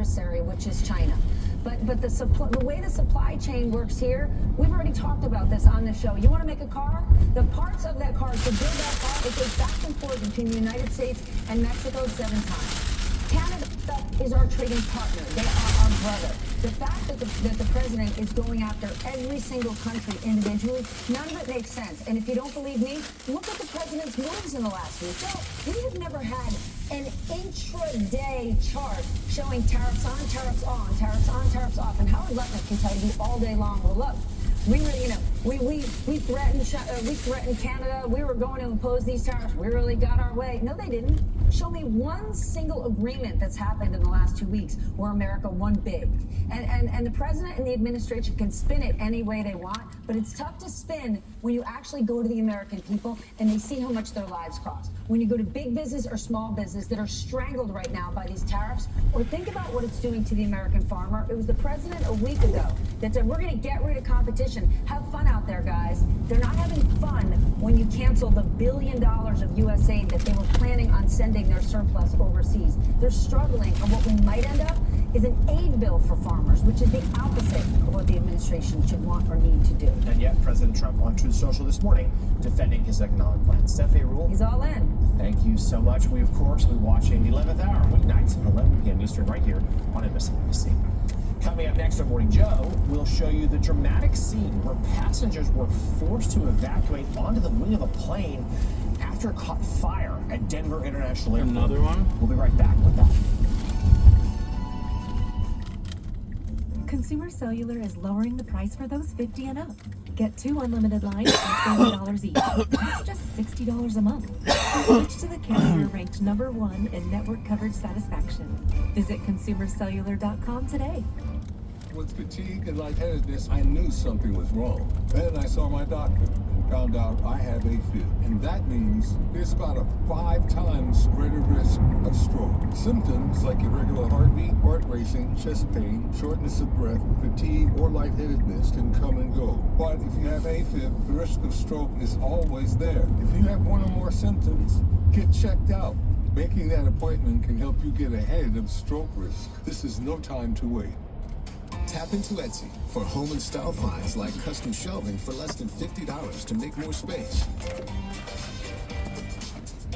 adversary, which is China. But the way the supply chain works here, we've already talked about this on the show. You want to make a car? The parts of that car, to build that car, it goes back and forth between the United States and Mexico 7 times. Canada is our trading partner. They are our brother. The fact that the president is going after every single country individually, none of it makes sense. And if you don't believe me, look at the president's moves in the last week. So we have never had an intraday chart showing tariffs on, tariffs on, tariffs on, tariffs off. And Howard Lutnick can tell you all day long, well, look, we threatened Canada. We were going to impose these tariffs. We really got our way. No, they didn't. Show me one single agreement that's happened in the last 2 weeks where America won big. And the president and the administration can spin it any way they want, but it's tough to spin when you actually go to the American people and they see how much their lives cost. When you go to big business or small business that are strangled right now by these tariffs, or think about what it's doing to the American farmer. It was the president a week ago that said, we're going to get rid of competition. Have fun out there, guys. They're not having fun when you cancel the $1 billion of U.S. aid that they were planning on sending their surplus overseas. They're struggling, and what we might end up is an aid bill for farmers, which is the opposite of what the administration should want or need to do. And yet, President Trump on Truth Social this morning defending his economic plan. Steph Rule. He's all in. Thank you so much. We, of course, will be watching the 11th hour, weeknights at 11 p.m. Eastern, right here on MSNBC. Coming up next on Morning Joe, we'll show you the dramatic scene where passengers were forced to evacuate onto the wing of a plane after it caught fire at Denver International Airport. Another one? We'll be right back with that. Consumer Cellular is lowering the price for those 50 and up. Get 2 unlimited lines for $30 each. That's just $60 a month. Switch to the carrier ranked #1 in network coverage satisfaction. Visit consumercellular.com today. With fatigue and lightheadedness, I knew something was wrong. Then I saw my doctor and found out I have AFib. And that means there's about a 5 times greater risk of stroke. Symptoms like irregular heartbeat, heart racing, chest pain, shortness of breath, fatigue, or lightheadedness can come and go. But if you have AFib, the risk of stroke is always there. If you have one or more symptoms, get checked out. Making that appointment can help you get ahead of stroke risk. This is no time to wait. Tap into Etsy for home and style finds like custom shelving for less than $50 to make more space.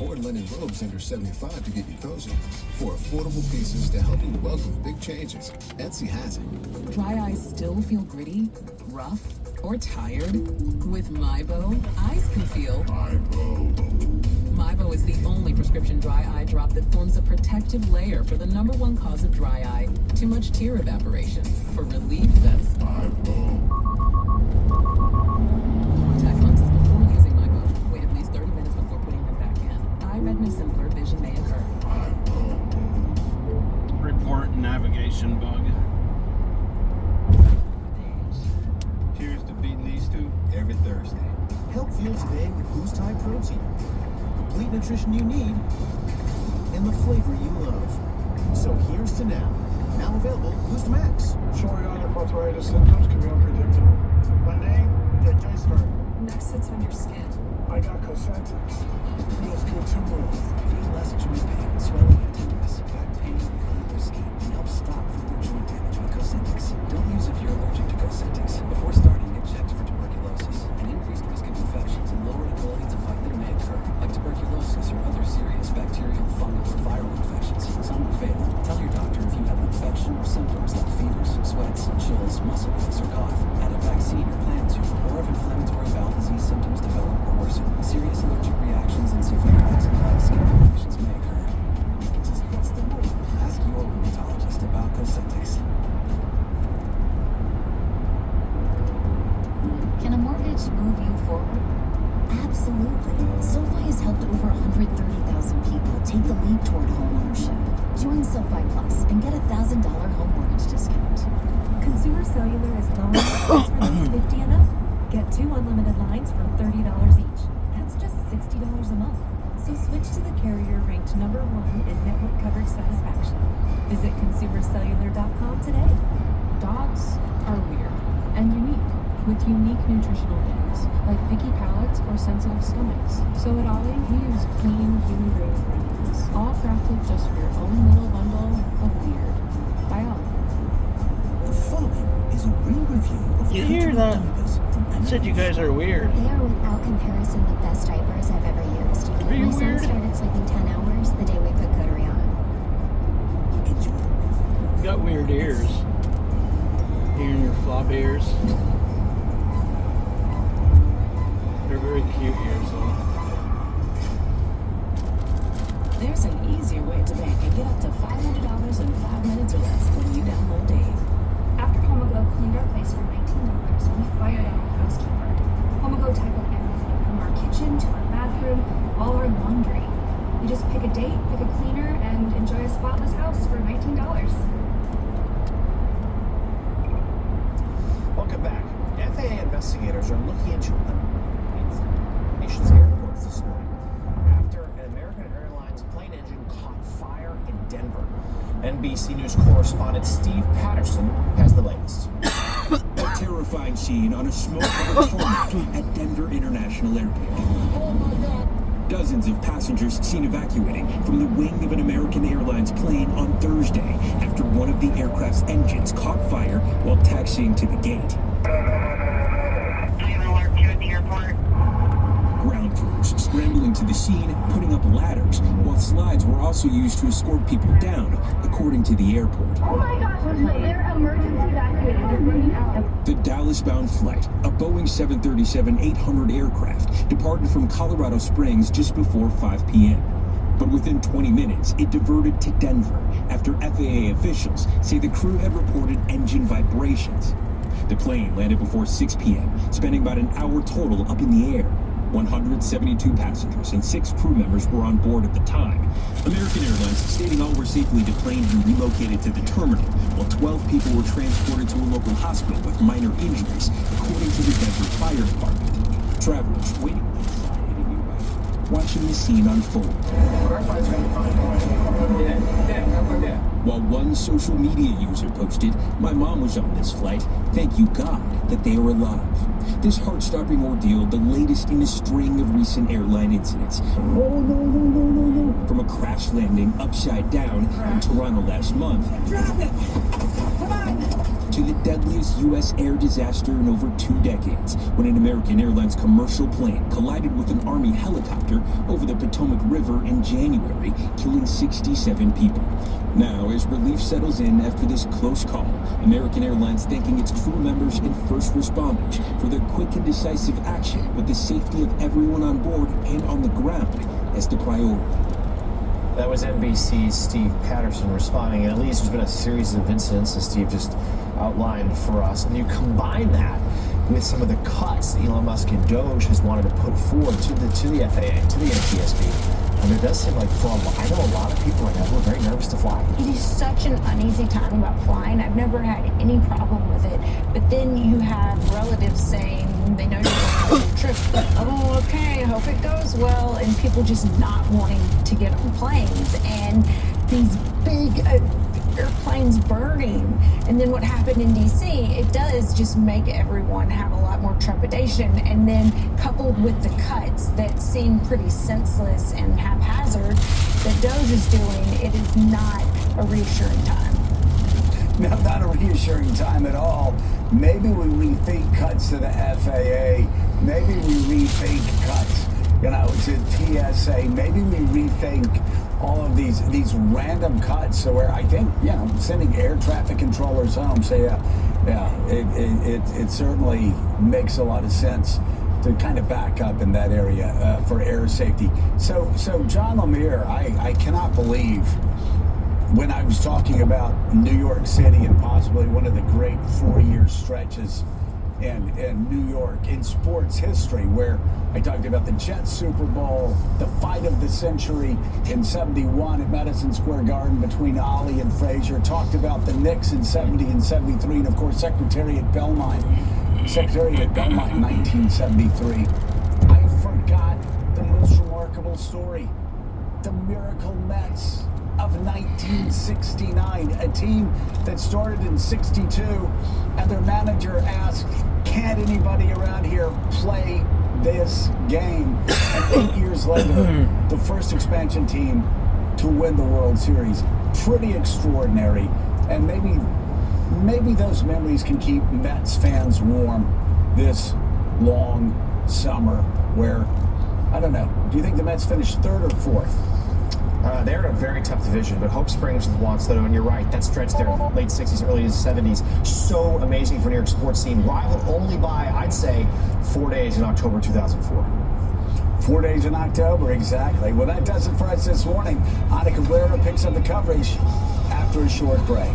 Or linen robes under $75 to get you cozy. For affordable pieces to help you welcome big changes, Etsy has it. Dry eyes still feel gritty, rough, or tired? With MyBo, eyes can feel MyBo is the only prescription dry eye drop that forms a protective layer for the #1 cause of dry eye, too much tear evaporation. For relief, that's MyBo. Contact lenses before using MyBo. Wait at least 30 minutes before putting them back in. Eye redness and blurred vision may occur. Report navigation bug. Cheers to beating these two every Thursday. Help fuel today with Boost High Protein. Complete nutrition you need and the flavor you love. So here's to now. Now available, Boost Max. Psoriatic arthritis symptoms can be unpredictable. Monday, get joint start. Next sits on your skin. I got Cosentix. Feels good to move. Feel less joint pain, swelling, and tenderness. Back pain, clean your skin, and help stop further joint damage with Cosentix. Don't use if you're allergic to Cosentix. Before starting, get checked for tuberculosis. An increased risk of infections and lowered ability to fight them may occur, like tuberculosis or other serious bacterial, fungal, or viral infections. Some are fatal. Tell your doctor if you have an infection or symptoms like fevers, sweats, chills, muscle aches, or cough. Had a vaccine or plan to, or if inflammatory bowel disease symptoms develop or worsen. Serious allergic reactions and severe eczema-like skin reactions may occur. Just what's the rule? Ask your rheumatologist about Cosentix. Can a mortgage move you forward? Absolutely. SoFi has helped over 130,000 people take the leap toward homeownership. Join SoFi Plus and get a $1,000 home mortgage discount. Consumer Cellular is lowering the price for those 50 and up. Get 2 unlimited lines for $30 each. That's just $60 a month. So switch to the carrier ranked #1 in network coverage satisfaction. Visit consumercellular.com today. Dogs are weird and unique, with unique nutritional needs, like picky palates or sensitive stomachs. So at Ollie, we use clean, human-grade ingredients, all crafted just for your own little bundle of weird. I own. The following is a re-review of You hear that? I said you guys are weird. They are without comparison the best diapers I've ever used. Are you My son weird? started sleeping 10 hours the day we put coterie on. You got weird ears. Hearing your flop ears. They're very cute ears though. There's an easier way to bank and get up to $500 in 5 minutes or less when you download Dave. After Homago cleaned our place for $19, we fired out our housekeeper. Homago tackled everything from our kitchen to our bathroom, all our laundry. You just pick a date, pick a cleaner, and enjoy a spotless house for $19. Welcome back. FAA investigators are looking into the nation's airports this morning after an American Airlines plane engine caught fire in Denver. NBC News correspondent Steve Patterson has the latest. A terrifying scene on a smoke-covered tarmac at Denver International Airport. Dozens of passengers seen evacuating from the wing of an American Airlines plane on Thursday after one of the aircraft's engines caught fire while taxiing to the gate. Ground crews scrambling to the scene, putting up ladders, while slides were also used to escort people down, according to the airport. Oh my gosh, they're emergency evacuating. They're running out. The Dallas-bound flight, a Boeing 737-800 aircraft, departed from Colorado Springs just before 5 p.m. But within 20 minutes, it diverted to Denver after FAA officials say the crew had reported engine vibrations. The plane landed before 6 p.m., spending about an hour total up in the air. 172 passengers and 6 crew members were on board at the time. American Airlines stating all were safely deplaned and relocated to the terminal, while 12 people were transported to a local hospital with minor injuries, according to the Denver Fire Department. Travelers waiting inside in a nearby watching the scene unfold. While one social media user posted, "My mom was on this flight. Thank you God that they are alive." This heart-stopping ordeal, the latest in a string of recent airline incidents. From a crash landing upside down in Toronto last month, to the deadliest U.S. air disaster in over 2 decades, when an American Airlines commercial plane collided with an Army helicopter over the Potomac River in January, killing 67 people. Now, as relief settles in after this close call, American Airlines thanking its crew members and first responders for their quick and decisive action with the safety of everyone on board and on the ground as the priority. That was NBC's Steve Patterson responding, and at least there's been a series of incidents that Steve just outlined for us. And you combine that with some of the cuts that Elon Musk and Doge has wanted to put forward to the FAA, to the NTSB. And it does seem like I know a lot of people right now who are very nervous to fly. It is such an uneasy time about flying. I've never had any problem with it. But then you have relatives saying they know you're going on a trip. Oh, okay, I hope it goes well. And people just not wanting to get on planes. And these big airplanes burning. And then what happened in D.C., it does just make everyone have a lot more trepidation. And then coupled with the cuts that seem pretty senseless and haphazard that Doge is doing, it is not a reassuring time. No, not a reassuring time at all. Maybe we rethink cuts to the FAA. Maybe we rethink cuts, to TSA. Maybe we rethink all of these random cuts. So where I think, sending air traffic controllers home. So it certainly makes a lot of sense to kind of back up in that area for air safety. So John Lemire, I cannot believe when I was talking about New York City and possibly one of the great 4-year stretches in New York in sports history, where I talked about the Jets Super Bowl, the fight of the century in 71 at Madison Square Garden between Ollie and Frazier, talked about the Knicks in 70 and 73, and of course Secretariat Belmont in 1973. I forgot the most remarkable story, the Miracle Mets of 1969, a team that started in 62, and their manager asked, "Can't anybody around here play this game?" And 8 years later, the first expansion team to win the World Series. Pretty extraordinary. And maybe those memories can keep Mets fans warm this long summer where, I don't know, do you think the Mets finish third or fourth? They're in a very tough division, but Hope Springs with Juan Soto, and you're right, that stretch there, late 60s, early 70s, so amazing for New York sports scene, rivaled only by, I'd say, 4 days in October 2004. 4 days in October, exactly. Well, that does it for us this morning. Ana Cabrera picks up the coverage after a short break.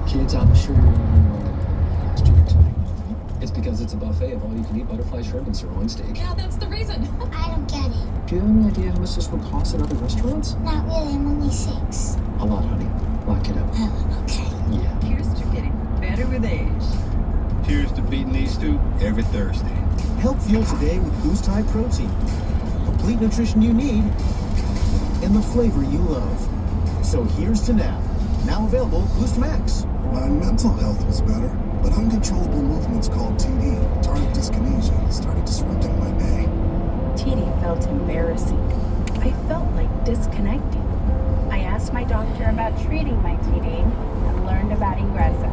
Kids, I'm sure you're wondering why it's dinner tonight. It's because it's a buffet of all-you-can-eat butterfly shrimp and sirloin steak. Yeah, that's the reason. I don't get it. Do you have any idea how much this would cost at other restaurants? Not really, I'm only 6. A lot, honey. Lock it up. Oh, okay. Yeah. Here's to getting better with age. Cheers to beating these two every Thursday. Help fuel today with Boost High Protein. Complete nutrition you need and the flavor you love. So here's to now. Now available, Boost Max. My mental health was better, but uncontrollable movements called TD, tardive dyskinesia, started disrupting my day. TD felt embarrassing. I felt like disconnecting. I asked my doctor about treating my TD and learned about Ingrezza.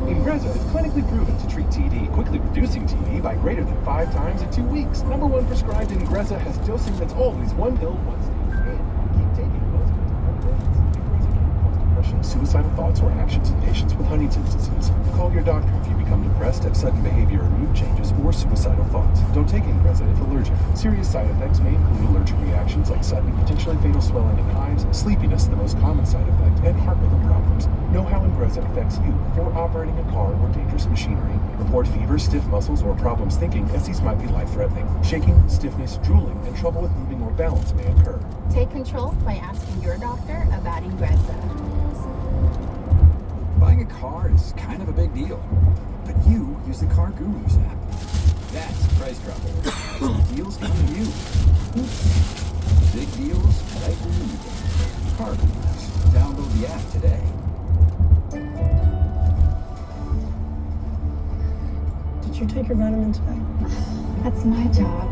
Ingrezza is clinically proven to treat TD, quickly reducing TD by greater than 5 times in 2 weeks. #1 prescribed Ingrezza has dosing that's always 1 pill once daily. And keep taking most of the time. Ingrezza can cause depression, suicidal thoughts, or actions in patients with Huntington's disease. Call your doctor if you become depressed, have sudden behavior or mood changes, or suicidal thoughts. Don't take Ingrezza if allergic. Serious side effects may include allergic reactions like sudden, potentially fatal swelling in hives, sleepiness, the most common side effect, and heart rhythm problems. Know how Ingrezza affects you before operating a car or dangerous machinery. Report fever, stiff muscles, or problems thinking, as these might be life-threatening. Shaking, stiffness, drooling, and trouble with moving or balance may occur. Take control by asking your doctor about Ingrezza. Buying a car is kind of a big deal. But you use the Car Gurus app. That's Price Dropper. Deals come to you. Big deals right where you need them. Car Gurus. Download the app today. Did you take your vitamins today? That's my job.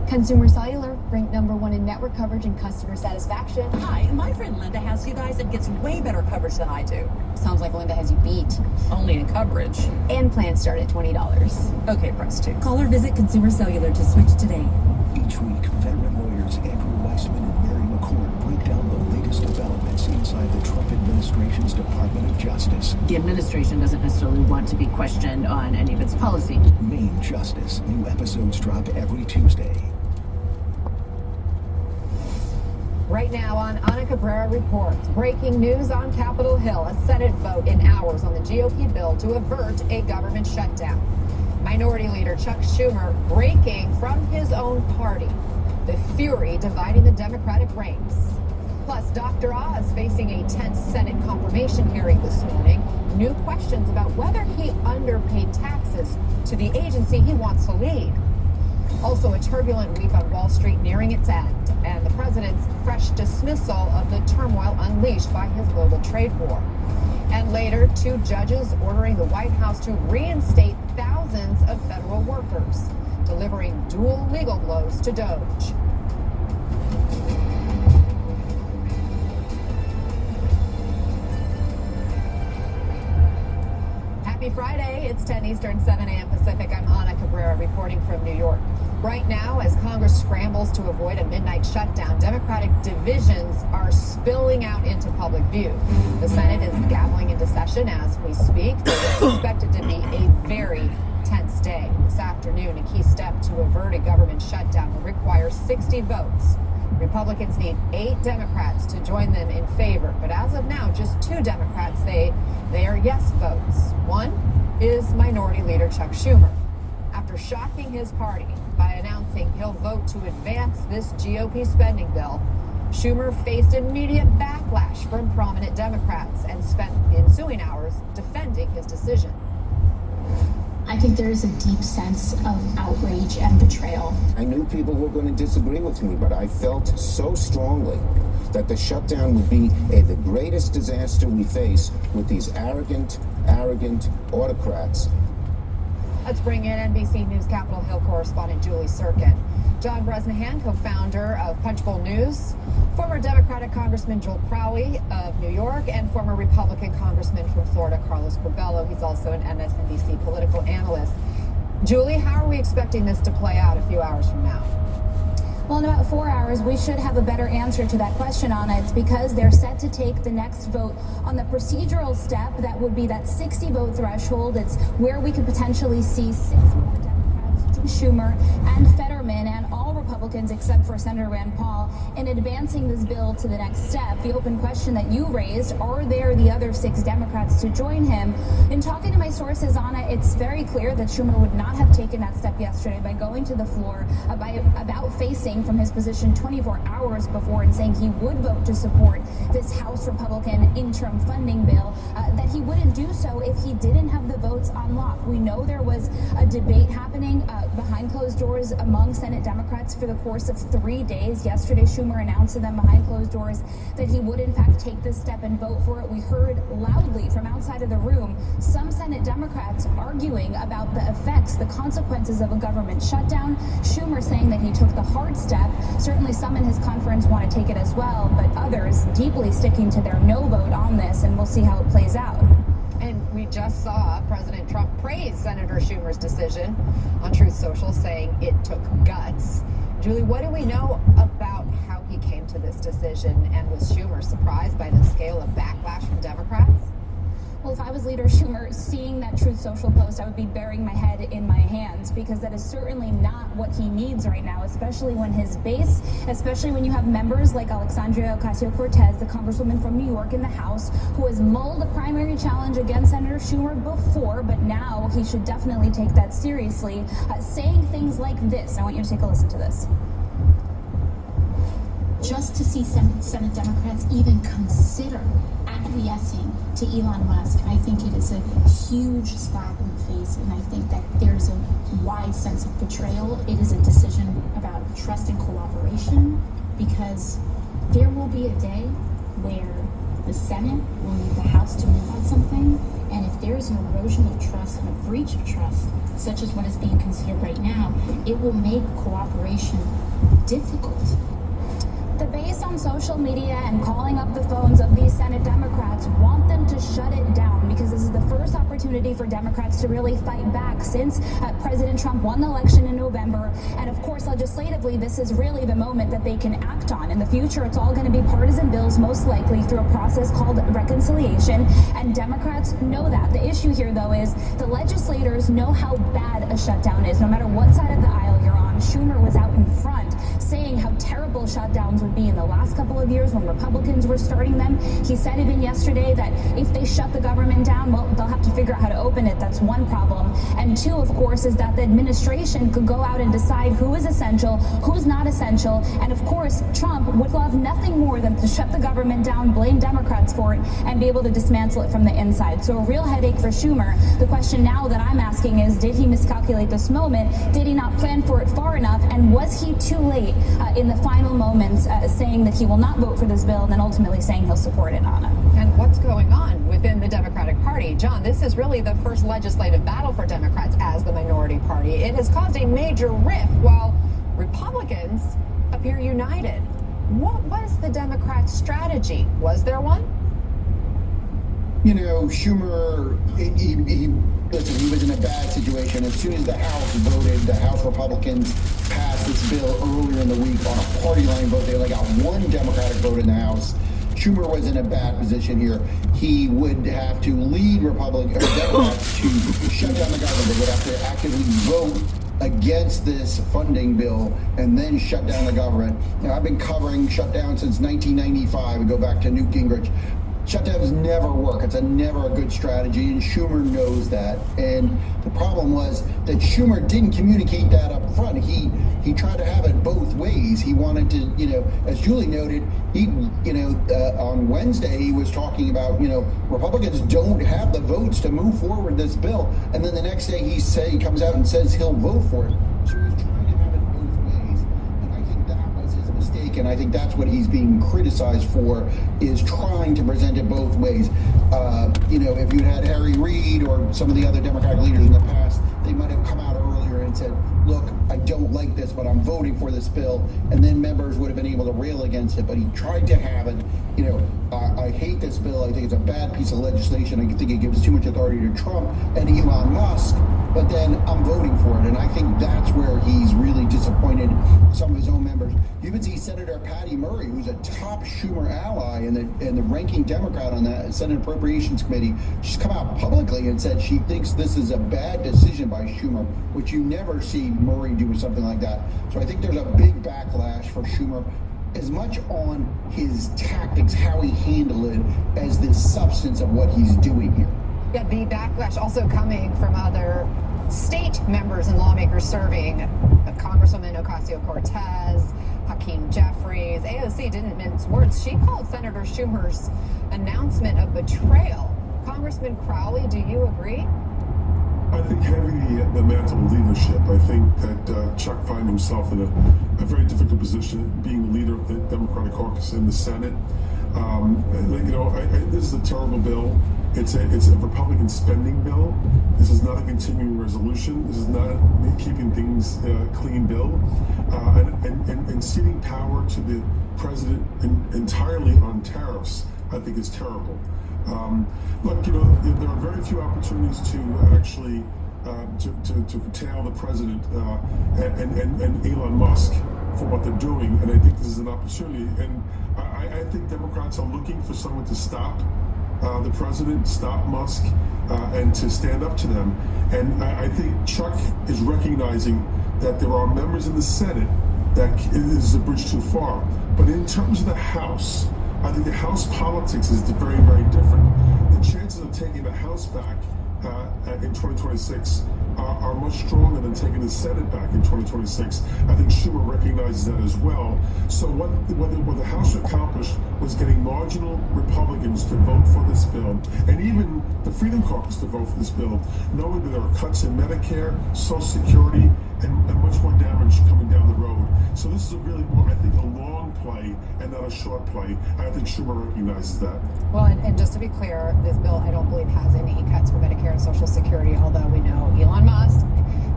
Consumer Cellular, ranked #1 in network coverage and customer satisfaction. Hi, my friend Linda has you guys and gets way better coverage than I do. Sounds like Linda has you beat. Only in coverage. And plans start at $20. Okay, press 2. Call or visit Consumer Cellular to switch today. Each week, veteran lawyers Andrew Weissman and Mary McCord break down the latest developments inside the Trump administration's Department of Justice. The administration doesn't necessarily want to be questioned on any of its policy. Main Justice. New episodes drop every Tuesday. Right now on Ana Cabrera Reports, breaking news on Capitol Hill, a Senate vote in hours on the GOP bill to avert a government shutdown. Minority Leader Chuck Schumer breaking from his own party. The fury dividing the Democratic ranks. Plus, Dr. Oz facing a tense Senate confirmation hearing this morning. New questions about whether he underpaid taxes to the agency he wants to lead. Also, a turbulent week on Wall Street nearing its end, and the president's fresh dismissal of the turmoil unleashed by his global trade war. And later, 2 judges ordering the White House to reinstate thousands of federal workers, delivering dual legal blows to DOJ. Happy Friday. It's 10 Eastern, 7 a.m. Pacific. I'm Ana Cabrera reporting from New York. Right now, as Congress scrambles to avoid a midnight shutdown, Democratic divisions are spilling out into public view. The Senate is gaveling into session as we speak. It's expected to be a very tense day. This afternoon, a key step to avert a government shutdown will require 60 votes. Republicans need 8 Democrats to join them in favor, but as of now, just 2 Democrats say they are yes votes. One is Minority Leader Chuck Schumer. After shocking his party by announcing he'll vote to advance this GOP spending bill, Schumer faced immediate backlash from prominent Democrats and spent the ensuing hours defending his decision. I think there is a deep sense of outrage and betrayal. I knew people were going to disagree with me, but I felt so strongly that the shutdown would be the greatest disaster we face with these arrogant autocrats. Let's bring in NBC News Capitol Hill correspondent Julie Sirkin. John Bresnahan, co-founder of Punchbowl News, former Democratic Congressman Joel Crowley of New York, and former Republican Congressman from Florida, Carlos Curbelo. He's also an MSNBC political analyst. Julie, how are we expecting this to play out a few hours from now? Well, in about 4 hours, we should have a better answer to that question, Anna. It's because they're set to take the next vote on the procedural step. That would be that 60 vote threshold. It's where we could potentially see 6 more Democrats, Schumer and Fetterman, and all Republicans except for Senator Rand Paul, in advancing this bill to the next step. The open question that you raised, are there the other 6 Democrats to join him? In talking to my sources, Anna, it's very clear that Schumer would not have taken that step yesterday by going to the floor, by about facing from his position 24 hours before and saying he would vote to support this House Republican interim funding bill, that he wouldn't do so if he didn't have the votes on lock. We know there was a debate happening behind closed doors among Senate Democrats for the course of 3 days. Yesterday, Schumer announced to them behind closed doors that he would in fact take this step and vote for it. We heard loudly from outside of the room some Senate Democrats arguing about the effects, the consequences of a government shutdown. Schumer saying that he took the hard step. Certainly some in his conference want to take it as well, but others deeply sticking to their no vote on this, and we'll see how it plays out. And we just saw President Trump praise Senator Schumer's decision on Truth Social, saying it took guts. Julie, what do we know about how he came to this decision, and was Schumer surprised by the scale of backlash from Democrats? Well, if I was Leader Schumer, seeing that Truth Social post, I would be burying my head in my hands, because that is certainly not what he needs right now, especially when his base, especially when you have members like Alexandria Ocasio-Cortez, the Congresswoman from New York in the House, who has mulled a primary challenge against Senator Schumer before, but now he should definitely take that seriously, saying things like this. I want you to take a listen to this. Just to see Senate Democrats even consider acquiescing to Elon Musk, I think it is a huge slap in the face, and I think that there's a wide sense of betrayal. It is a decision about trust and cooperation, because there will be a day where the Senate will need the House to move on something, and if there is an erosion of trust and a breach of trust, such as what is being considered right now, it will make cooperation difficult. The base on social media and calling up the phones of these Senate Democrats want them to shut it down, because this is the first opportunity for Democrats to really fight back since President Trump won the election in November. And of course, legislatively, this is really the moment that they can act on. In the future, it's all going to be partisan bills, most likely through a process called reconciliation. And Democrats know that. The issue here, though, is the legislators know how bad a shutdown is, no matter what side of the aisle you're on. Schumer was out in front saying how terrible shutdowns would be in the last couple of years when Republicans were starting them. He said even yesterday that if they shut the government down, well, they'll have to figure out how to open it. That's one problem. And two, of course, is that the administration could go out and decide who is essential, who's not essential. And of course, Trump would love nothing more than to shut the government down, blame Democrats for it, and be able to dismantle it from the inside. So a real headache for Schumer. The question now that I'm asking is, did he miscalculate this moment? Did he not plan for it far enough? And was he too late in the final moments saying that he will not vote for this bill, and then ultimately saying he'll support it, Anna? And what's going on within the Democratic Party? John, this is really the first legislative battle for Democrats as the minority party. It has caused a major rift, while Republicans appear united. What was the Democrats' strategy? Was there one? You know, Schumer, listen, he was in a bad situation. As soon as the House voted, the House Republicans passed this bill earlier in the week on a party line vote. They only got one Democratic vote in the House. Schumer was in a bad position here. He would have to lead Democrats to shut down the government. They would have to actively vote against this funding bill and then shut down the government. Now, I've been covering shutdown since 1995. We go back to Newt Gingrich. Shutdowns never work. It's never a good strategy, and Schumer knows that. And the problem was that Schumer didn't communicate that up front. He tried to have it both ways. ways. He wanted to, as Julie noted, he, on Wednesday he was talking about, Republicans don't have the votes to move forward this bill, and then the next day he comes out and says he'll vote for it. So he was trying to have it both ways, and I think that was his mistake, and I think that's what he's being criticized for, is trying to present it both ways. If you'd had Harry Reid or some of the other Democratic leaders in the past, they might have come out earlier and said, look, I don't like this, but I'm voting for this bill, and then members would have been able to rail against it, but he tried to have it, I hate this bill, I think it's a bad piece of legislation, I think it gives too much authority to Trump and Elon Musk, but then I'm voting for it, and I think that's where he's really disappointed some of his own members. You even see Senator Patty Murray, who's a top Schumer ally and the ranking Democrat on that Senate Appropriations Committee, she's come out publicly and said she thinks this is a bad decision by Schumer, which you never see Murray do something like that. So I think there's a big backlash for Schumer, as much on his tactics, how he handled it, as the substance of what he's doing here. Yeah, the backlash also coming from other state members and lawmakers serving, Congresswoman Ocasio-Cortez, Hakeem Jeffries. AOC didn't mince words. She called Senator Schumer's announcement a betrayal. Congressman Crowley, do you agree? I think having the mantle of leadership, I think that Chuck finds himself in a very difficult position, being the leader of the Democratic caucus in the Senate. This is a terrible bill. It's a Republican spending bill. This is not a continuing resolution. This is not a keeping things clean bill. And ceding power to the president entirely on tariffs, I think, is terrible. There are very few opportunities to actually to curtail the president and Elon Musk for what they're doing, and I think this is an opportunity. And I think Democrats are looking for someone to stop the president, stop Musk, and to stand up to them. And I think Chuck is recognizing that there are members in the Senate that is a bridge too far. But in terms of the House, I think the House politics is very, very different. The chances of taking the House back in 2026 are much stronger than taking the Senate back in 2026. I think Schumer recognizes that as well. So what the House accomplished was getting marginal Republicans to vote for this bill, and even the Freedom Caucus to vote for this bill, knowing that there are cuts in Medicare, Social Security, and much more damage coming down the road. So this is really more, I think, a long play and not a short play. I think Schumer recognizes that. Well, and just to be clear, this bill, I don't believe, has any cuts for Medicare and Social Security, although we know Elon Musk,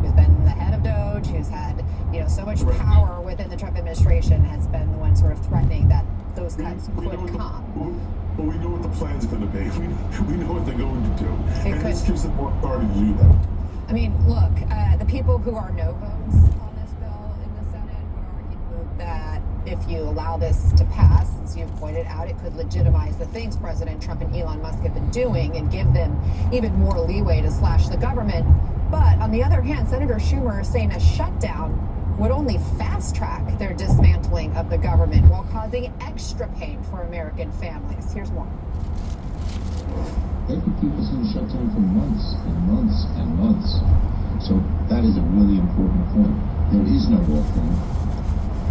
who's been the head of Doge, who's had, so much power within the Trump administration, has been the one sort of threatening that those cuts could come. Well, we know what the plans are going to be. We know what they're going to do. This gives them more authority to do that. I mean, look, the people who are no votes on this bill in the Senate would argue that if you allow this to pass, as you've pointed out, it could legitimize the things President Trump and Elon Musk have been doing and give them even more leeway to slash the government. But on the other hand, Senator Schumer is saying a shutdown would only fast-track their dismantling of the government while causing extra pain for American families. Here's more. They could keep us in shutdown for months and months and months. So that is a really important point. There is no alternate.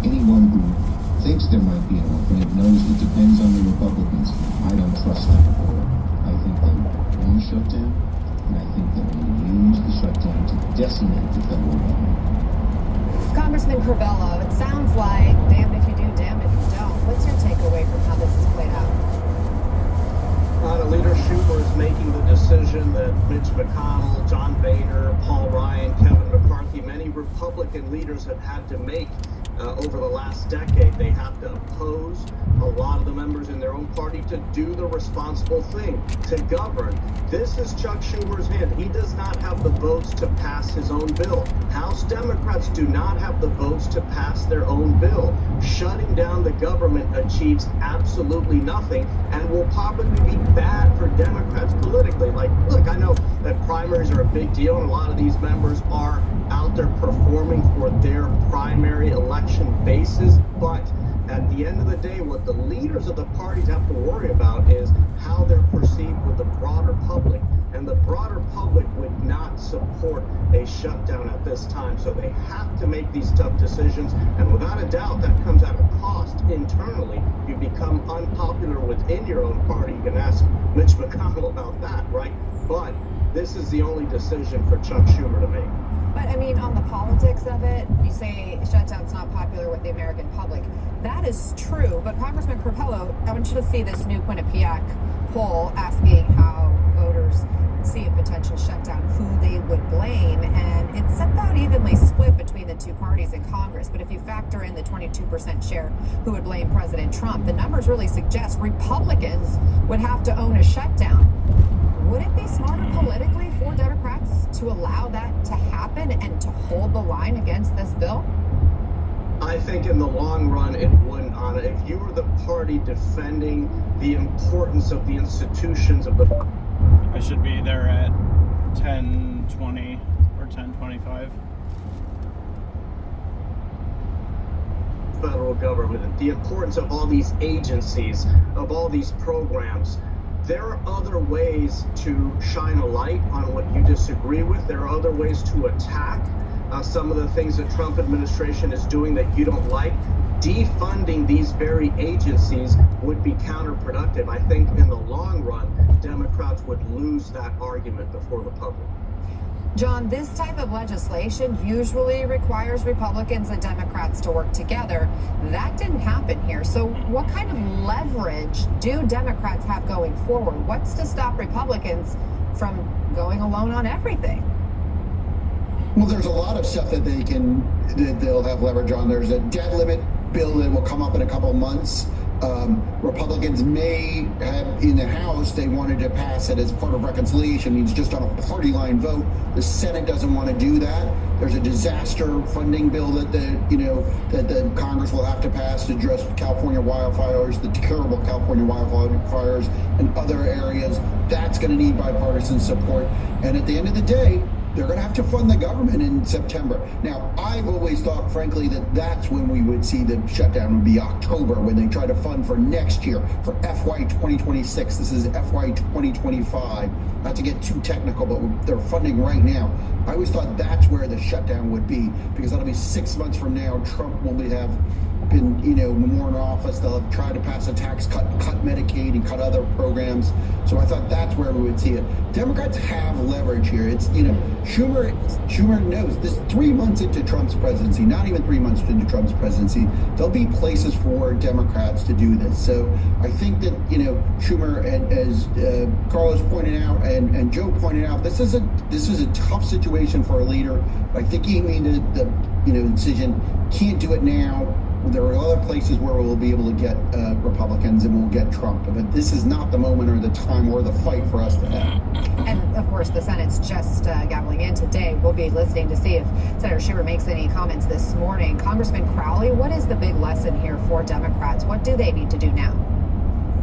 Anyone who thinks there might be an alternate knows it depends on the Republicans. I don't trust them at all. I think they want a shutdown, and I think they will use the shutdown to decimate the federal government. Congressman Crivello, it sounds like damned if you do, damned if you don't. What's your takeaway from how this has played out? Leader Schumer is making the decision that Mitch McConnell, John Boehner, Paul Ryan, Kevin McCarthy, many Republican leaders have had to make over the last decade. They have to oppose a lot of the members in their own party to do the responsible thing, to govern. This is Chuck Schumer's hand. He does not have the votes to pass his own bill. House Democrats do not have the votes to pass their own bill. Shutting down the government achieves absolutely nothing and will probably be bad for Democrats politically. Look, I know that primaries are a big deal, and a lot of these members are out there performing for their primary election bases, but at the end of the day, what the leaders of the parties have to worry about is how they're perceived with the broader public. and the broader public would not support a shutdown at this time. So they have to make these tough decisions, and without a doubt, that comes at a cost internally. You become unpopular within your own party. You can ask Mitch McConnell about that, right? But this is the only decision for Chuck Schumer to make. But I mean, on the politics of it, you say shutdown's not popular with the American public. That is true, but Congressman Carpello, I want you to see this new Quinnipiac poll asking how voters see a potential shutdown, who they would blame, and it's about evenly split between the two parties in Congress. But if you factor in the 22% share who would blame President Trump, the numbers really suggest Republicans would have to own a shutdown. Would it be smarter politically for Democrats to allow that to happen and to hold the line against this bill? I think in the long run, it wouldn't, Anna. If you were the party defending the importance of the institutions of the... I should be there at 10:20 or 10:25. Federal government, the importance of all these agencies, of all these programs. There are other ways to shine a light on what you disagree with. There are other ways to attack some of the things the Trump administration is doing that you don't like. Defunding these very agencies would be counterproductive. I think in the long run, Democrats would lose that argument before the public. John, this type of legislation usually requires Republicans and Democrats to work together. That didn't happen here. So what kind of leverage do Democrats have going forward? What's to stop Republicans from going alone on everything? Well, there's a lot of stuff that they'll have leverage on. There's a debt limit bill that will come up in a couple of months. Republicans may have in the House, they wanted to pass it as part of reconciliation, means just on a party line vote. The Senate doesn't want to do that. There's a disaster funding bill that the Congress will have to pass to address California wildfires, the terrible California wildfires and other areas. That's going to need bipartisan support. And at the end of the day, they're going to have to fund the government in September. Now, I've always thought, frankly, that that's when we would see the shutdown would be October, when they try to fund for next year, for FY 2026. This is FY 2025. Not to get too technical, but they're funding right now. I always thought that's where the shutdown would be, because that'll be 6 months from now. Trump will have been, more in office. They'll have tried to pass a tax cut Medicaid and cut other programs. So I thought that's where we would see it. Democrats have leverage here. It's, Schumer knows this 3 months into Trump's presidency, not even 3 months into Trump's presidency, there'll be places for Democrats to do this. So I think that, Schumer, as Carlos pointed out and Joe pointed out, this is a tough situation for a leader. I think he made the decision, can't do it now. There are other places where we'll be able to get Republicans and we'll get Trump. But this is not the moment or the time or the fight for us to have. And, of course, the Senate's just gaveling in today. We'll be listening to see if Senator Schumer makes any comments this morning. Congressman Crowley, what is the big lesson here for Democrats? What do they need to do now?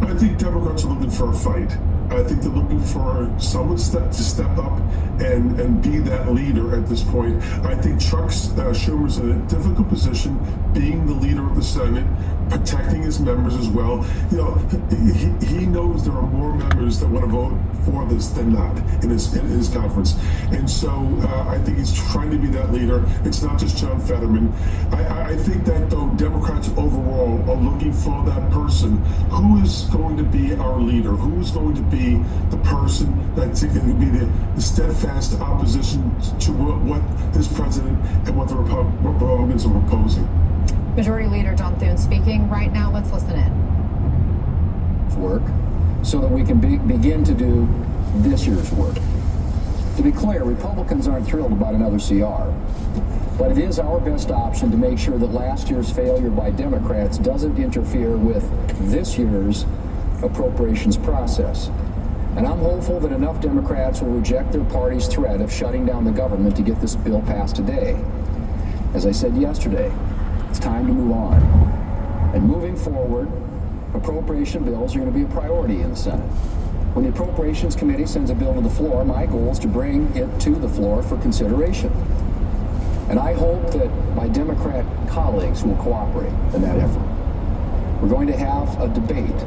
I think Democrats are looking for a fight. I think they're looking for someone to step up and be that leader at this point. I think Chuck Schumer's in a difficult position, being the leader of the Senate, protecting his members as well. He knows there are more members that want to vote for this than not in his conference. And so I think he's trying to be that leader. It's not just John Fetterman. I think that, though, Democrats overall are looking for that person. Who is going to be our leader? Who is going to be the person that's going to be the steadfast opposition to what this president and what the Republicans are proposing? Majority Leader John Thune speaking right now. Let's listen in. Work so that we can begin to do this year's work. To be clear, Republicans aren't thrilled about another CR, but it is our best option to make sure that last year's failure by Democrats doesn't interfere with this year's appropriations process. And I'm hopeful that enough Democrats will reject their party's threat of shutting down the government to get this bill passed today. As I said yesterday, it's time to move on. And moving forward, appropriation bills are going to be a priority in the Senate. When the Appropriations Committee sends a bill to the floor, my goal is to bring it to the floor for consideration. And I hope that my Democrat colleagues will cooperate in that effort. We're going to have a debate,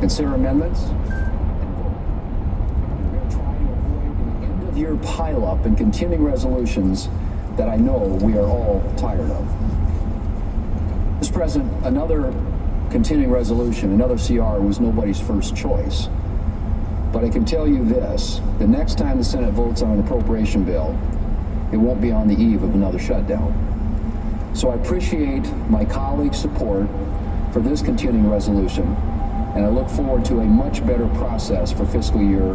consider amendments, and vote. We're going to try to 5-year pileup in continuing resolutions that I know we are all tired of. Mr. President, another continuing resolution, another CR, was nobody's first choice. But I can tell you this, the next time the Senate votes on an appropriation bill, it won't be on the eve of another shutdown. So I appreciate my colleagues' support for this continuing resolution, and I look forward to a much better process for fiscal year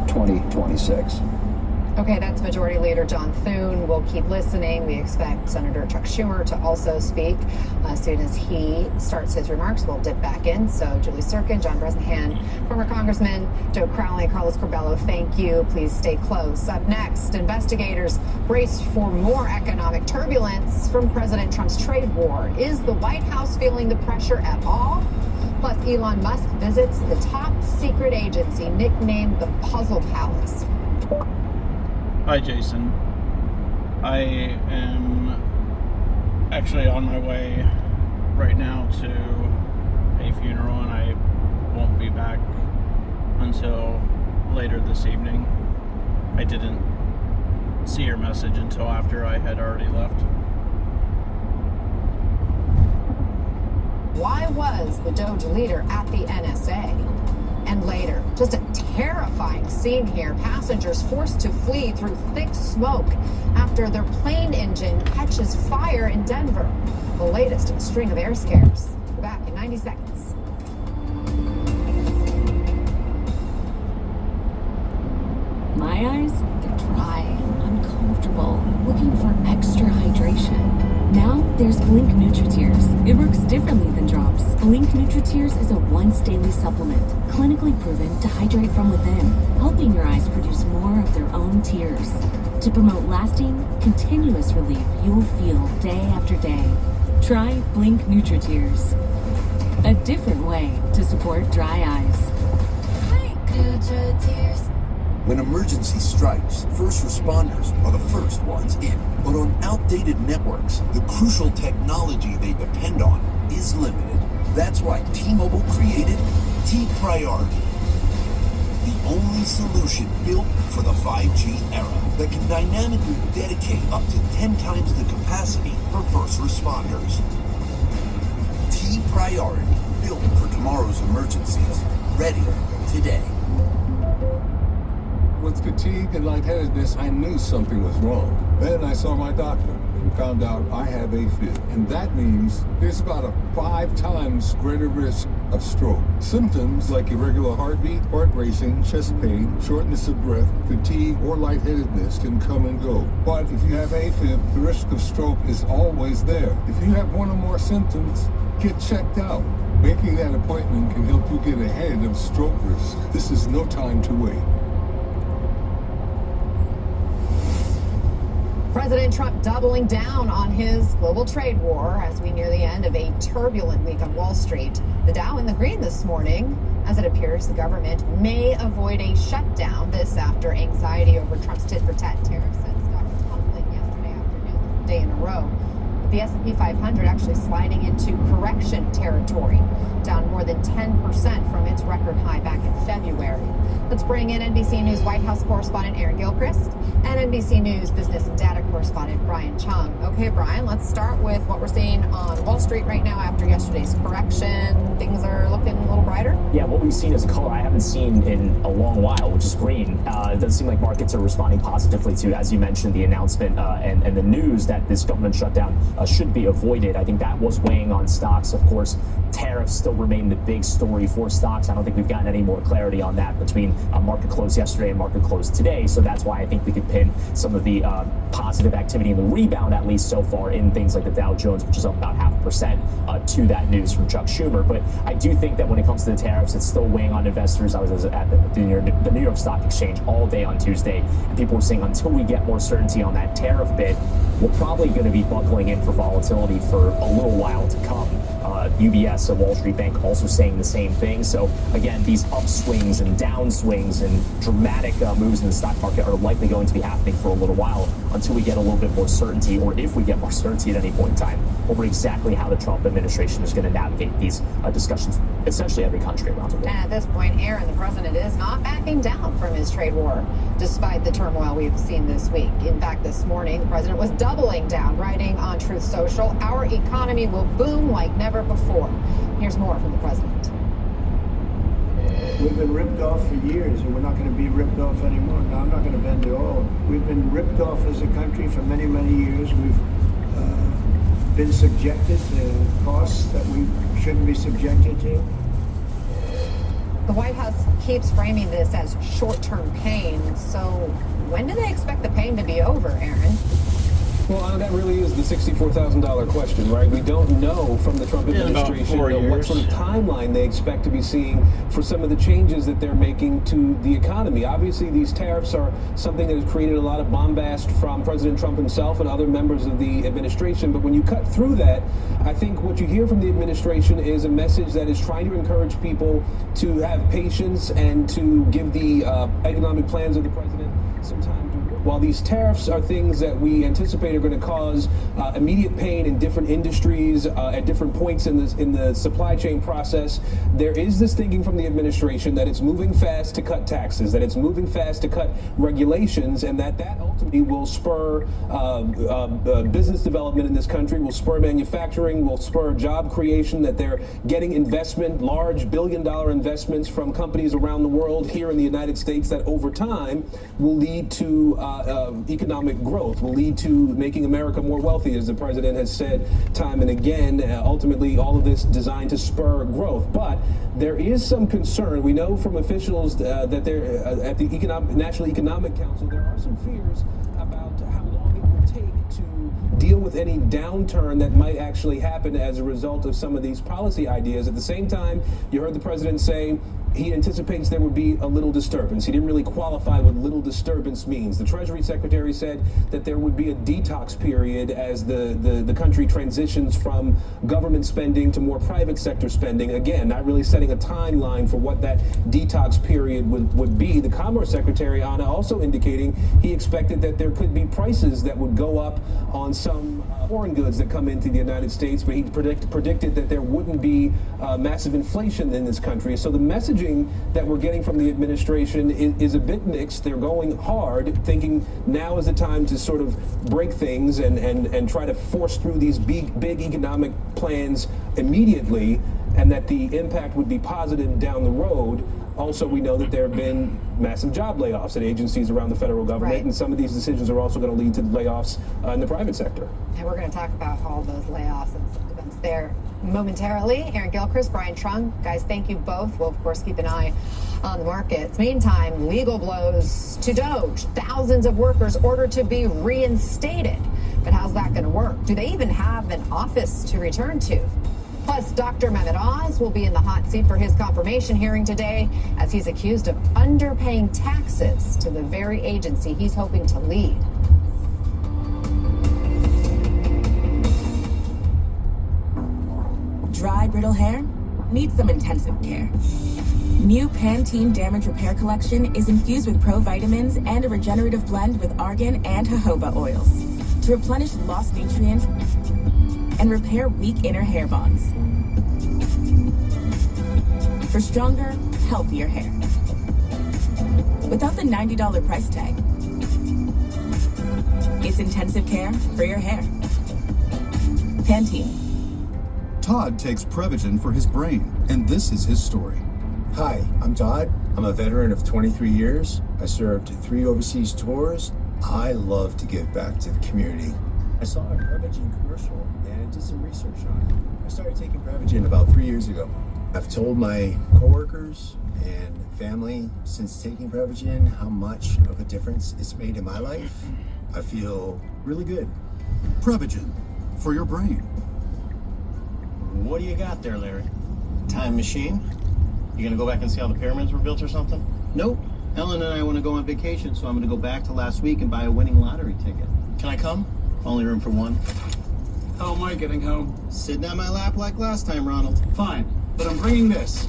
2026. Okay, that's Majority Leader John Thune. We'll keep listening. We expect Senator Chuck Schumer to also speak. As soon as he starts his remarks, we'll dip back in. So Julie Sirkin, John Bresnahan, former Congressman Joe Crowley, Carlos Corbello, thank you. Please stay close. Up next, investigators brace for more economic turbulence from President Trump's trade war. Is the White House feeling the pressure at all? Plus, Elon Musk visits the top secret agency nicknamed the Puzzle Palace. Hi, Jason. I am actually on my way right now to a funeral, and I won't be back until later this evening. I didn't see your message until after I had already left. Why was the Doge leader at the NSA? And later, just a terrifying scene here. Passengers forced to flee through thick smoke after their plane engine catches fire in Denver. The latest in a string of air scares. We're back in 90 seconds. My eyes, they're dry, uncomfortable, looking for extra hydration. Now there's Blink NutriTears. It works differently than drops. Blink NutriTears is a once daily supplement, clinically proven to hydrate from within, helping your eyes produce more of their own tears. To promote lasting, continuous relief you'll feel day after day. Try Blink NutriTears. A different way to support dry eyes. Blink NutriTears. When emergency strikes, first responders are the first ones in. But on outdated networks, the crucial technology they depend on is limited. That's why T-Mobile created T-Priority, the only solution built for the 5G era that can dynamically dedicate up to 10 times the capacity for first responders. T-Priority, built for tomorrow's emergencies. Ready today. With fatigue and lightheadedness, I knew something was wrong. Then I saw my doctor and found out I have AFib. And that means there's about a 5 times greater risk of stroke. Symptoms like irregular heartbeat, heart racing, chest pain, shortness of breath, fatigue, or lightheadedness can come and go. But if you have AFib, the risk of stroke is always there. If you have one or more symptoms, get checked out. Making that appointment can help you get ahead of stroke risk. This is no time to wait. President Trump doubling down on his global trade war as we near the end of a turbulent week on Wall Street. The Dow in the green this morning, as it appears the government may avoid a shutdown. This after anxiety over Trump's tit-for-tat tariffs sent stocks tumbling yesterday afternoon, day in a row. With the S&P 500 actually sliding into correction territory, down more than 10% from its record high back in February. Let's bring in NBC News White House correspondent Aaron Gilchrist and NBC News business and data correspondent Brian Chung. Okay, Brian, let's start with what we're seeing on Wall Street right now after yesterday's correction. Things are looking a little brighter. Yeah, what we've seen is a color I haven't seen in a long while, which is green. It does seem like markets are responding positively to, as you mentioned, the announcement and the news that this government shutdown should be avoided. I think that was weighing on stocks. Of course, tariffs still remain the big story for stocks. I don't think we've gotten any more clarity on that between market close yesterday and market close today. So that's why I think we could pin some of the positive activity in the rebound, at least so far, in things like the Dow Jones, which is up about 0.5% to that news from Chuck Schumer. But I do think that when it comes to the tariffs, it's still weighing on investors. I was at the New York Stock Exchange all day on Tuesday, and people were saying until we get more certainty on that tariff bit, we're probably going to be buckling in for volatility for a little while to come. UBS, a Wall Street bank, also saying the same thing. So again, these upswings and downswings and dramatic moves in the stock market are likely going to be happening for a little while until we get a little bit more certainty, or if we get more certainty at any point in time, over exactly how the Trump administration is going to navigate these discussions, essentially every country around the world. And at this point, Aaron, the president is not backing down from his trade war. despite the turmoil we've seen this week. In fact, this morning, the president was doubling down, writing on Truth Social, "Our economy will boom like never before." Here's more from the president. We've been ripped off for years, and we're not going to be ripped off anymore. Now, I'm not going to bend at all. We've been ripped off as a country for many, many years. We've been subjected to costs that we shouldn't be subjected to. The White House keeps framing this as short-term pain. So when do they expect the pain to be over, Aaron? Well, Anna, that really is the $64,000 question, right? We don't know from the Trump administration what sort of timeline they expect to be seeing for some of the changes that they're making to the economy. Obviously, these tariffs are something that has created a lot of bombast from President Trump himself and other members of the administration. But when you cut through that, I think what you hear from the administration is a message that is trying to encourage people to have patience and to give the economic plans of the president some time to work. While these tariffs are things that we anticipate are going to cause immediate pain in different industries at different points in the supply chain process, there is this thinking from the administration that it's moving fast to cut taxes, that it's moving fast to cut regulations, and that ultimately will spur business development in this country, will spur manufacturing, will spur job creation, that they're getting investment, large billion-dollar investments from companies around the world here in the United States that over time will lead to economic growth, will lead to making America more wealthy, as the president has said time and again. Ultimately, all of this designed to spur growth. But there is some concern. We know from officials that there at the National Economic Council, there are some fears about how long it will take to deal with any downturn that might actually happen as a result of some of these policy ideas. At the same time, you heard the president say he anticipates there would be a little disturbance. He didn't really qualify what little disturbance means. The Treasury Secretary said that there would be a detox period as the country transitions from government spending to more private sector spending. Again, not really setting a timeline for what that detox period would be. The Commerce Secretary, Anna, also indicating he expected that there could be prices that would go up on some foreign goods that come into the United States, but he predicted that there wouldn't be massive inflation in this country. So the messaging that we're getting from the administration is a bit mixed. They're going hard, thinking now is the time to sort of break things and try to force through these big economic plans immediately, and that the impact would be positive down the road. Also, we know that there have been massive job layoffs at agencies around the federal government, and some of these decisions are also going to lead to layoffs in the private sector. And we're going to talk about all those layoffs and some events there momentarily. Aaron Gilchrist, Brian Trung, guys, thank you both. We'll, of course, keep an eye on the markets. Meantime, legal blows to Doge. Thousands of workers ordered to be reinstated. But how's that going to work? Do they even have an office to return to? Plus, Dr. Mehmet Oz will be in the hot seat for his confirmation hearing today as he's accused of underpaying taxes to the very agency he's hoping to lead. Dry, brittle hair needs some intensive care. New Pantene Damage Repair Collection is infused with pro-vitamins and a regenerative blend with argan and jojoba oils to replenish lost nutrients and repair weak inner hair bonds for stronger, healthier hair. Without the $90 price tag. It's intensive care for your hair. Pantene. Todd takes Prevagen for his brain, and this is his story. Hi, I'm Todd. I'm a veteran of 23 years. I served 3 overseas tours. I love to give back to the community. I saw a Prevagen commercial and did some research on it. I started taking Prevagen about 3 years ago. I've told my coworkers and family since taking Prevagen how much of a difference it's made in my life. I feel really good. Prevagen, for your brain. What do you got there, Larry? Time machine? You gonna go back and see how the pyramids were built or something? Nope. Ellen and I want to go on vacation, so I'm gonna go back to last week and buy a winning lottery ticket. Can I come? Only room for one. How am I getting home? Sitting on my lap like last time, Ronald. Fine, but I'm bringing this.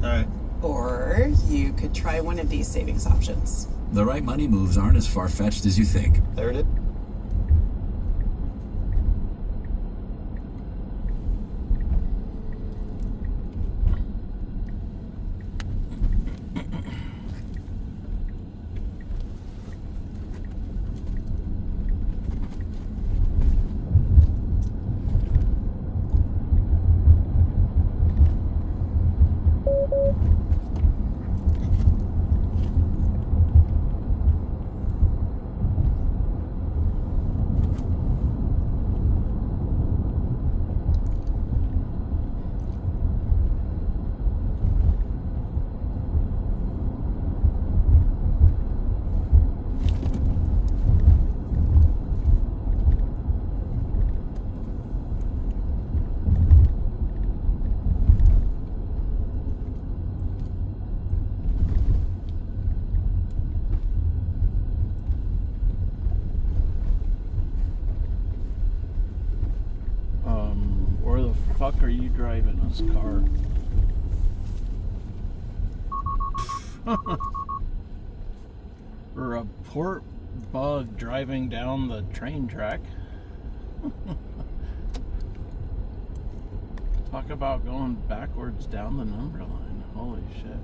All right. Or you could try one of these savings options. The right money moves aren't as far-fetched as you think. There it is. fuck are you driving this car? Or a port bug driving down the train track. Talk about going backwards down the number line. Holy shit.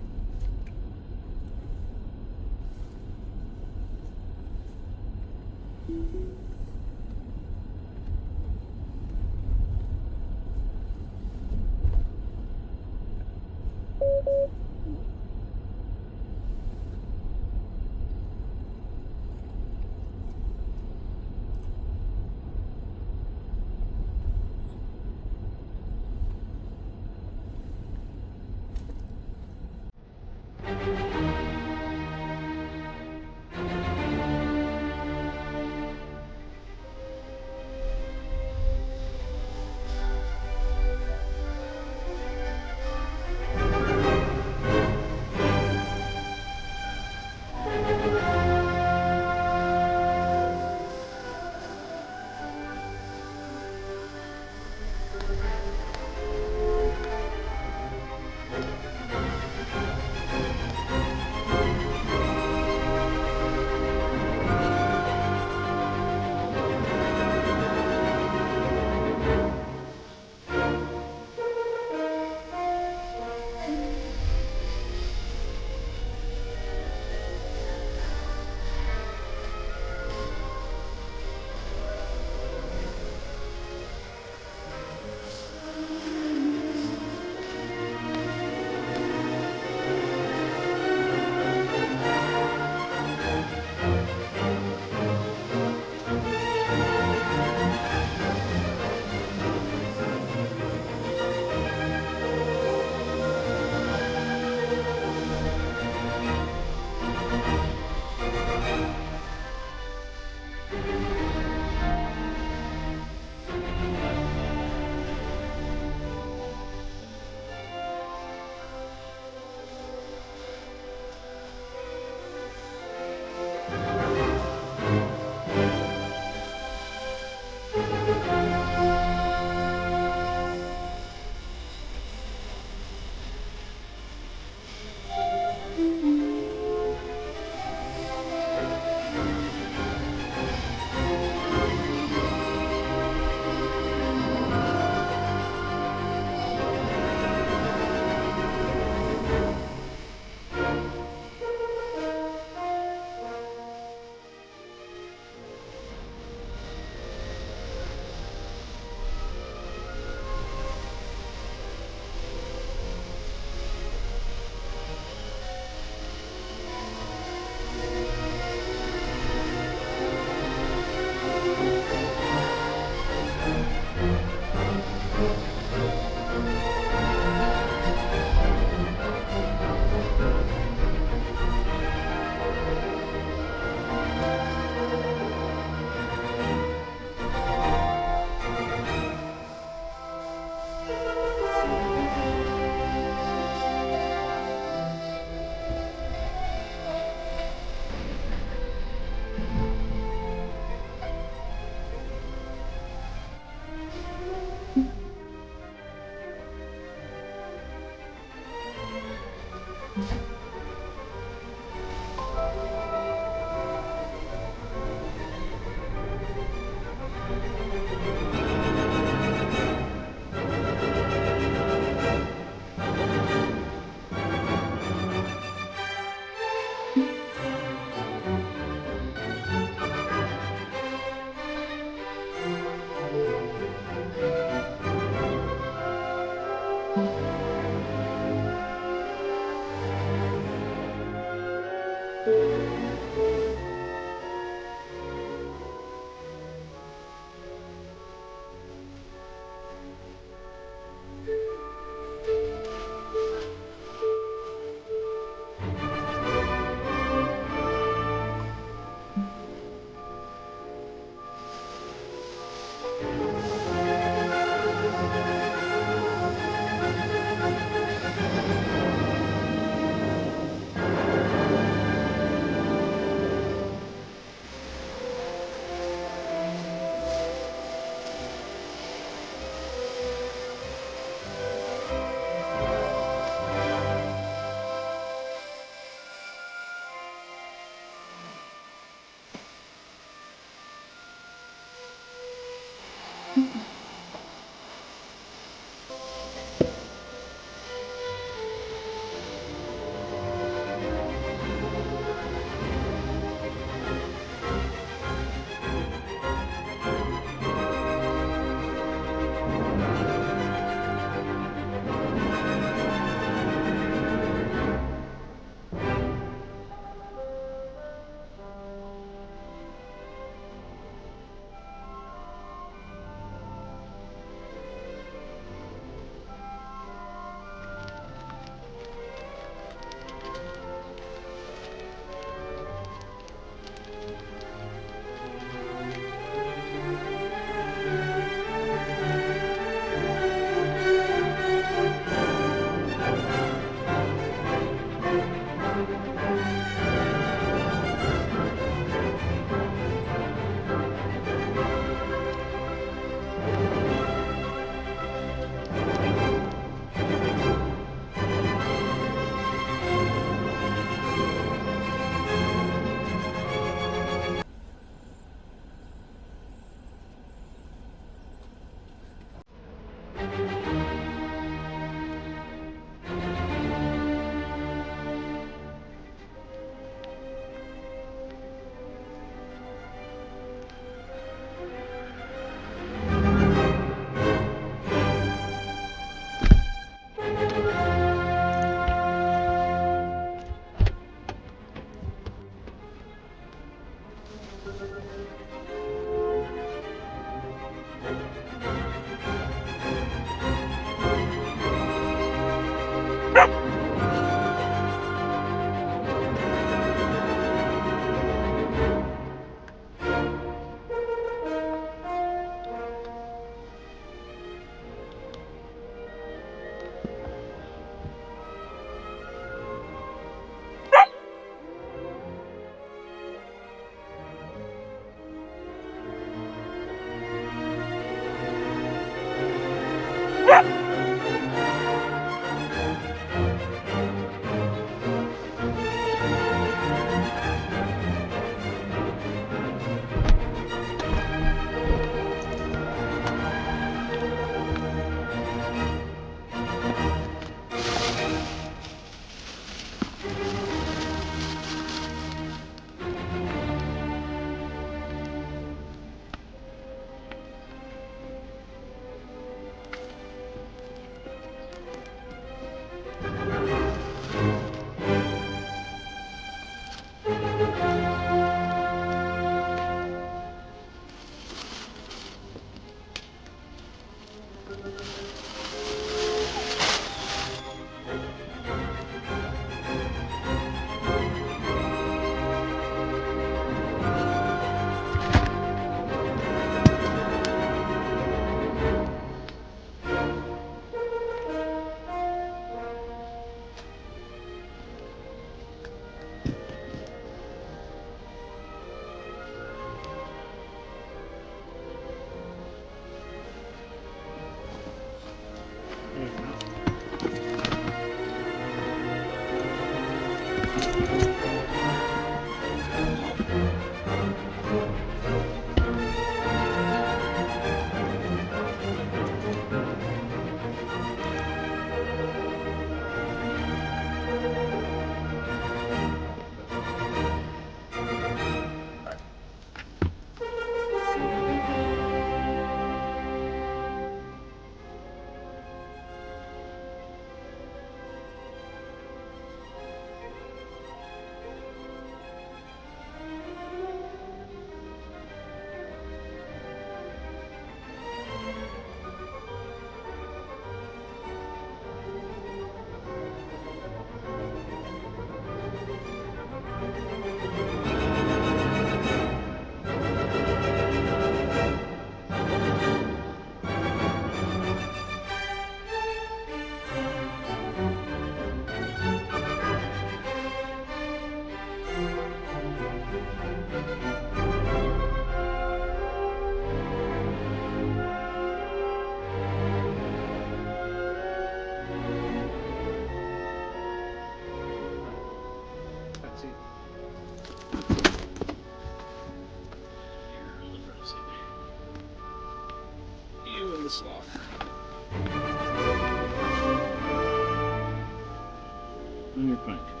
You're fine.